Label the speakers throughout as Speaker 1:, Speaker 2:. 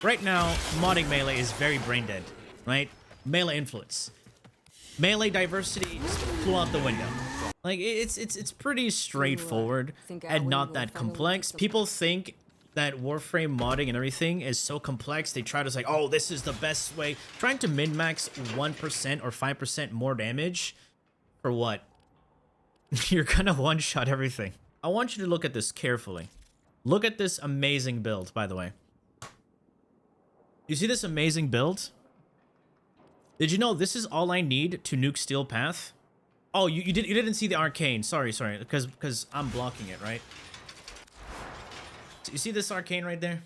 Speaker 1: Right now, modding Melee is very brain dead, right? Melee influence. Melee diversity flew out the window. Like, it's pretty straightforward and not that complex. People think that Warframe modding and everything is so complex. They try to say, oh, this is the best way. Trying to min-max 1% or 5% more damage for what? You're gonna one-shot everything. I want you to look at this carefully. Look at this amazing build, by the way. You see this amazing build? Did you know this is all I need to nuke Steel Path? Oh, you didn't see the arcane. Sorry, because I'm blocking it, right? You see this arcane right there?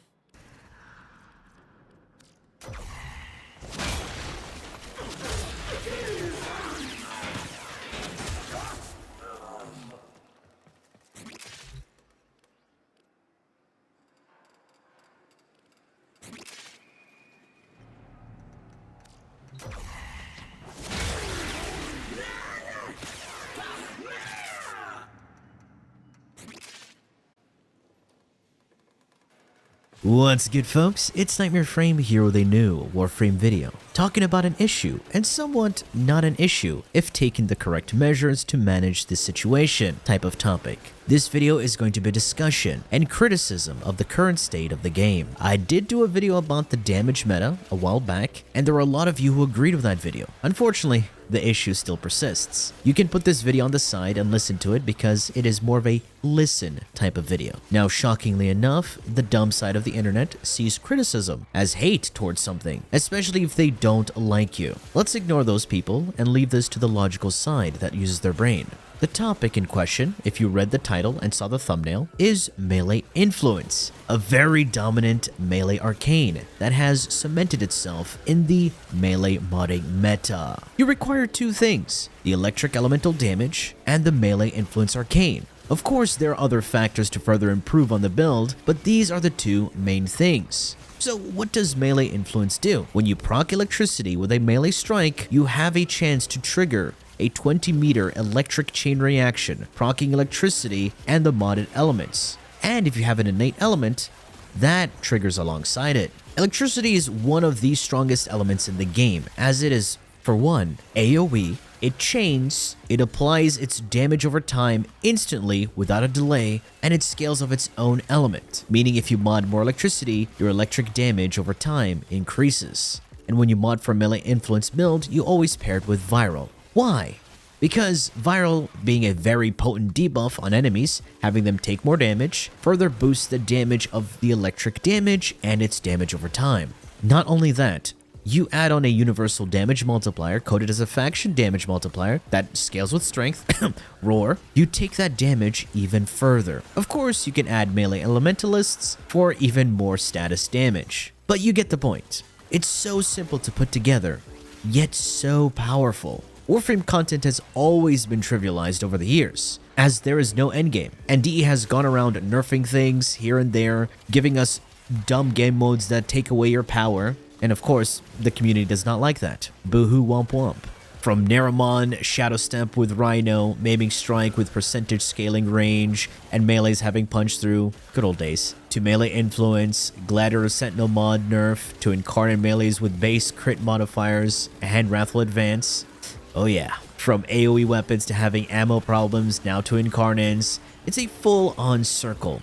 Speaker 2: What's good, folks? It's Nightmare Frame here with a new Warframe video, talking about an issue, and somewhat not an issue if taking the correct measures to manage this situation type of topic. This video is going to be a discussion and criticism of the current state of the game. I did do a video about the damage meta a while back, and there were a lot of you who agreed with that video. Unfortunately, the issue still persists. You can put this video on the side and listen to it because it is more of a listen type of video. Now, shockingly enough, the dumb side of the internet sees criticism as hate towards something, especially if they don't like you. Let's ignore those people and leave this to the logical side that uses their brain. The topic in question, if you read the title and saw the thumbnail, is Melee Influence, a very dominant Melee arcane that has cemented itself in the Melee modding meta. You require two things, the electric elemental damage and the Melee Influence arcane. Of course, there are other factors to further improve on the build, but these are the two main things. So what does Melee Influence do? When you proc electricity with a melee strike, you have a chance to trigger a 20-meter electric chain reaction, proccing electricity and the modded elements. And if you have an innate element, that triggers alongside it. Electricity is one of the strongest elements in the game, as it is, for one, AoE, it chains, it applies its damage over time instantly without a delay, and it scales of its own element, meaning if you mod more electricity, your electric damage over time increases. And when you mod for Melee Influence build, you always pair it with Viral. Why? Because Viral, being a very potent debuff on enemies, having them take more damage, further boosts the damage of the electric damage and its damage over time. Not only that, you add on a universal damage multiplier coded as a faction damage multiplier that scales with strength, roar, you take that damage even further. Of course, you can add melee elementalists for even more status damage. But you get the point. It's so simple to put together, yet so powerful. Warframe content has always been trivialized over the years, as there is no endgame, and DE has gone around nerfing things here and there, giving us dumb game modes that take away your power, and of course, the community does not like that. Boo-hoo womp womp. From Naramon, Shadow Step with Rhino, Maiming Strike with percentage scaling range, and melees having punch through, good old days, to Melee Influence, Gladiator Sentinel mod nerf, to Incarnate melees with base crit modifiers, and Wrathful Advance. Oh yeah, from AoE weapons to having ammo problems, now to Incarnates, it's a full-on circle.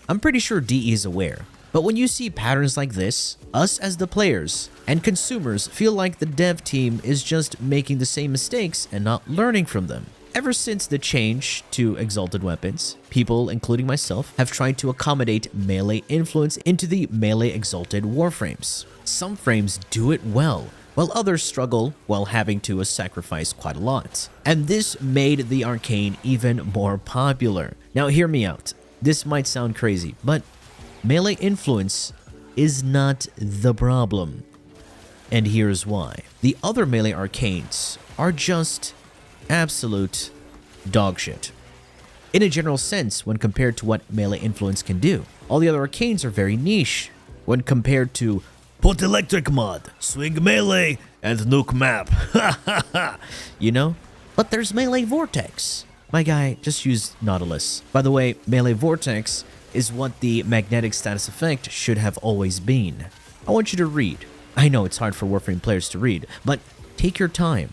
Speaker 2: I'm pretty sure DE is aware, but when you see patterns like this, us as the players and consumers feel like the dev team is just making the same mistakes and not learning from them. Ever since the change to exalted weapons, people, including myself, have tried to accommodate Melee Influence into the Melee Exalted Warframes. Some frames do it well, while others struggle while having to sacrifice quite a lot. And this made the arcane even more popular. Now hear me out. This might sound crazy, but Melee Influence is not the problem. And here's why. The other melee arcanes are just absolute dog shit. In a general sense, when compared to what Melee Influence can do, all the other arcanes are very niche when compared to put electric mod, swing melee, and nuke map. You know? But there's Melee Vortex. My guy, just use Nautilus. By the way, Melee Vortex is what the magnetic status effect should have always been. I want you to read. I know it's hard for Warframe players to read, but take your time.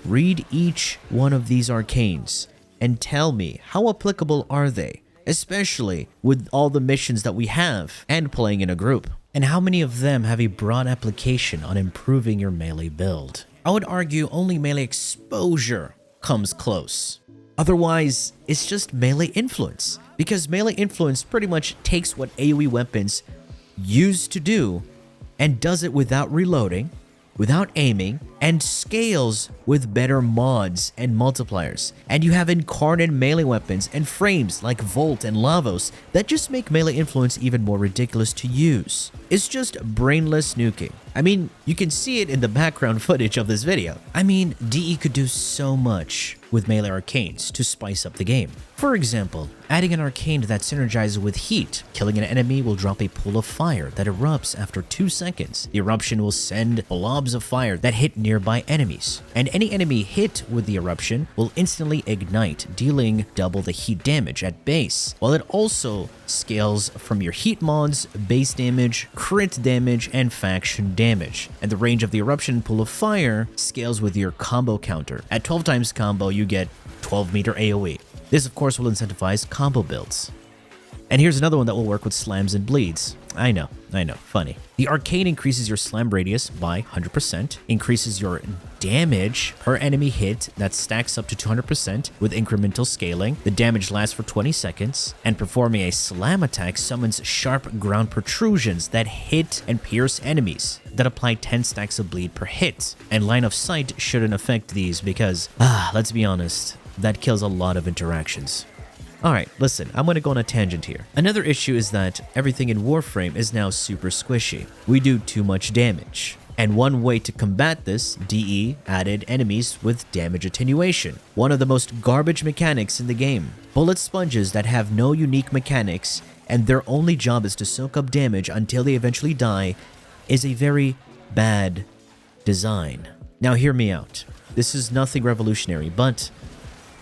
Speaker 2: Read each one of these arcanes and tell me how applicable are they, especially with all the missions that we have and playing in a group. And how many of them have a broad application on improving your melee build? I would argue only melee exposure comes close. Otherwise, it's just melee influence, because melee influence pretty much takes what AoE weapons used to do and does it without reloading, without aiming, and scales with better mods and multipliers. And you have incarnate melee weapons and frames like Volt and Lavos that just make melee influence even more ridiculous to use. It's just brainless nuking. I mean, you can see it in the background footage of this video. I mean, DE could do so much with melee arcanes to spice up the game. For example, adding an arcane that synergizes with heat. Killing an enemy will drop a pool of fire that erupts after 2 seconds. The eruption will send blobs of fire that hit nearby enemies, and any enemy hit with the eruption will instantly ignite, dealing double the heat damage at base, while it also scales from your heat mods, base damage, crit damage, and faction damage. And the range of the eruption pool of fire scales with your combo counter. At 12 times combo, you get 12 meter AoE. This of course will incentivize combo builds. And here's another one that will work with slams and bleeds. I know, funny. The arcane increases your slam radius by 100%, increases your damage per enemy hit that stacks up to 200% with incremental scaling. The damage lasts for 20 seconds, and performing a slam attack summons sharp ground protrusions that hit and pierce enemies that apply 10 stacks of bleed per hit. And line of sight shouldn't affect these because, let's be honest, that kills a lot of interactions. Alright, listen, I'm gonna go on a tangent here. Another issue is that everything in Warframe is now super squishy. We do too much damage. And one way to combat this, DE added enemies with damage attenuation. One of the most garbage mechanics in the game. Bullet sponges that have no unique mechanics and their only job is to soak up damage until they eventually die is a very bad design. Now hear me out. This is nothing revolutionary, but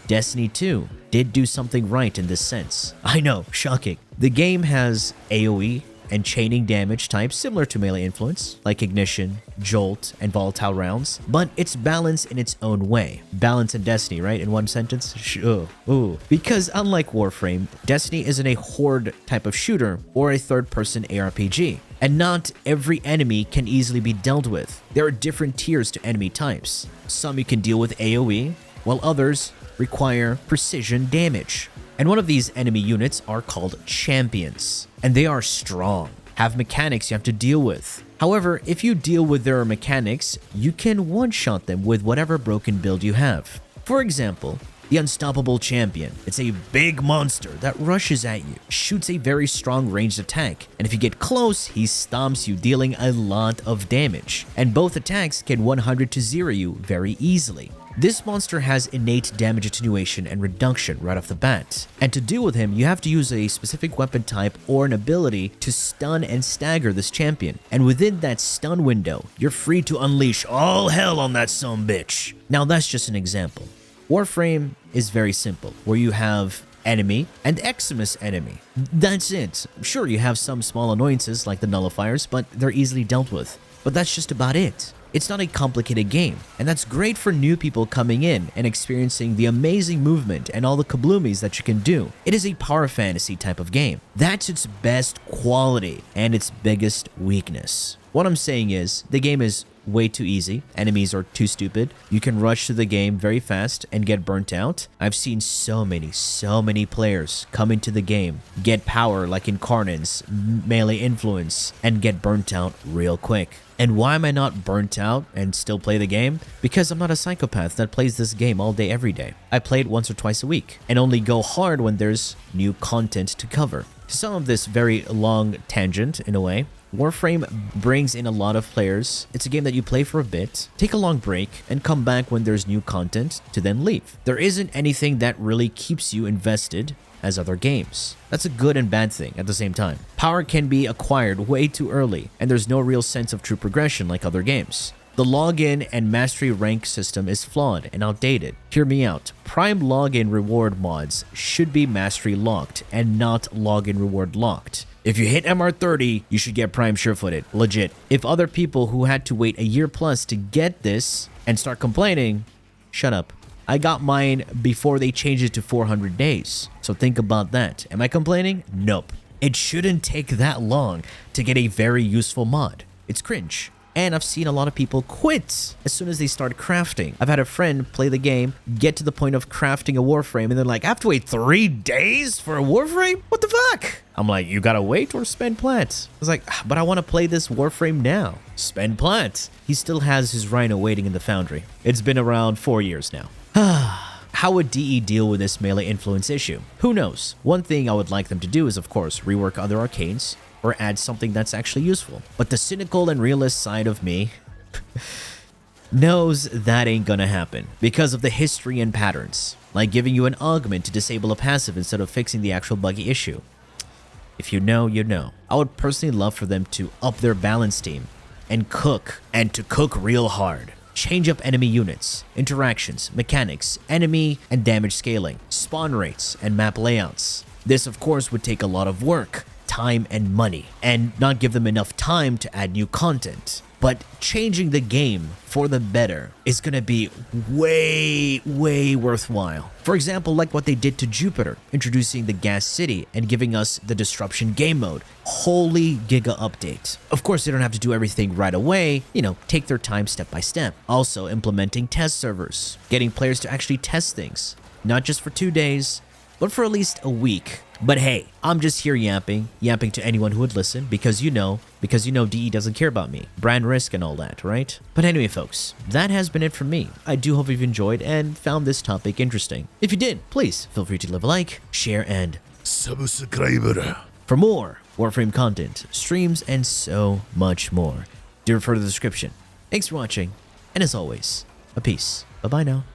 Speaker 2: Destiny 2 did do something right in this sense. I know, shocking. The game has AoE and chaining damage types similar to melee influence, like Ignition, Jolt, and Volatile rounds, but it's balanced in its own way. Balance in Destiny, right? In one sentence? Ooh. Because unlike Warframe, Destiny isn't a horde type of shooter or a third-person ARPG. And not every enemy can easily be dealt with. There are different tiers to enemy types. Some you can deal with AoE, while others require precision damage. And one of these enemy units are called champions, and they are strong, have mechanics you have to deal with. However, if you deal with their mechanics, you can one-shot them with whatever broken build you have. For example, the Unstoppable Champion. It's a big monster that rushes at you, shoots a very strong ranged attack, and if you get close, he stomps you, dealing a lot of damage. And both attacks can 100 to 0 you very easily. This monster has innate damage attenuation and reduction right off the bat. And to deal with him, you have to use a specific weapon type or an ability to stun and stagger this champion. And within that stun window, you're free to unleash all hell on that sumbitch. Now that's just an example. Warframe is very simple, where you have enemy and Eximus enemy. That's it. Sure, you have some small annoyances like the nullifiers, but they're easily dealt with. But that's just about it. It's not a complicated game, and that's great for new people coming in and experiencing the amazing movement and all the kabloomies that you can do. It is a power fantasy type of game. That's its best quality and its biggest weakness. What I'm saying is, the game is way too easy. Enemies are too stupid. You can rush through the game very fast and get burnt out. I've seen so many players come into the game, get power like Incarnates, melee influence, and get burnt out real quick. And why am I not burnt out and still play the game? Because I'm not a psychopath that plays this game all day every day. I play it once or twice a week and only go hard when there's new content to cover. Some of this very long tangent in a way. Warframe brings in a lot of players. It's a game that you play for a bit, take a long break, and come back when there's new content to then leave. There isn't anything that really keeps you invested as other games. That's a good and bad thing at the same time. Power can be acquired way too early, and there's no real sense of true progression like other games. The login and mastery rank system is flawed and outdated. Hear me out. Prime login reward mods should be mastery locked and not login reward locked. If you hit MR30, you should get Prime sure-footed. Legit. If other people who had to wait a year plus to get this and start complaining, shut up. I got mine before they changed it to 400 days. So think about that. Am I complaining? Nope. It shouldn't take that long to get a very useful mod. It's cringe. And I've seen a lot of people quit as soon as they start crafting. I've had a friend play the game, get to the point of crafting a Warframe, and they're like, I have to wait 3 days for a Warframe? What the fuck? I'm like, you gotta wait or spend plant. I was like, but I want to play this Warframe now. Spend plant. He still has his Rhino waiting in the foundry. It's been around 4 years now. How would DE deal with this melee influence issue? Who knows? One thing I would like them to do is, of course, rework other arcanes, or add something that's actually useful. But the cynical and realist side of me knows that ain't gonna happen because of the history and patterns, like giving you an augment to disable a passive instead of fixing the actual buggy issue. If you know, you know. I would personally love for them to up their balance team and to cook real hard. Change up enemy units, interactions, mechanics, enemy and damage scaling, spawn rates, and map layouts. This, of course, would take a lot of work, time, and money, and not give them enough time to add new content. But changing the game for the better is gonna be way worthwhile. For example, like what they did to Jupiter, introducing the Gas City and giving us the Disruption game mode. Holy giga update. Of course, they don't have to do everything right away, you know, take their time step by step. Also implementing test servers, getting players to actually test things, not just for 2 days, but for at least a week. But hey, I'm just here yapping to anyone who would listen because you know DE doesn't care about me, brand risk and all that, right? But anyway, folks, that has been it from me. I do hope you've enjoyed and found this topic interesting. If you did, please feel free to leave a like, share, and subscribe for more Warframe content, streams, and so much more. Do refer to the description. Thanks for watching, and as always, a peace. Bye-bye now.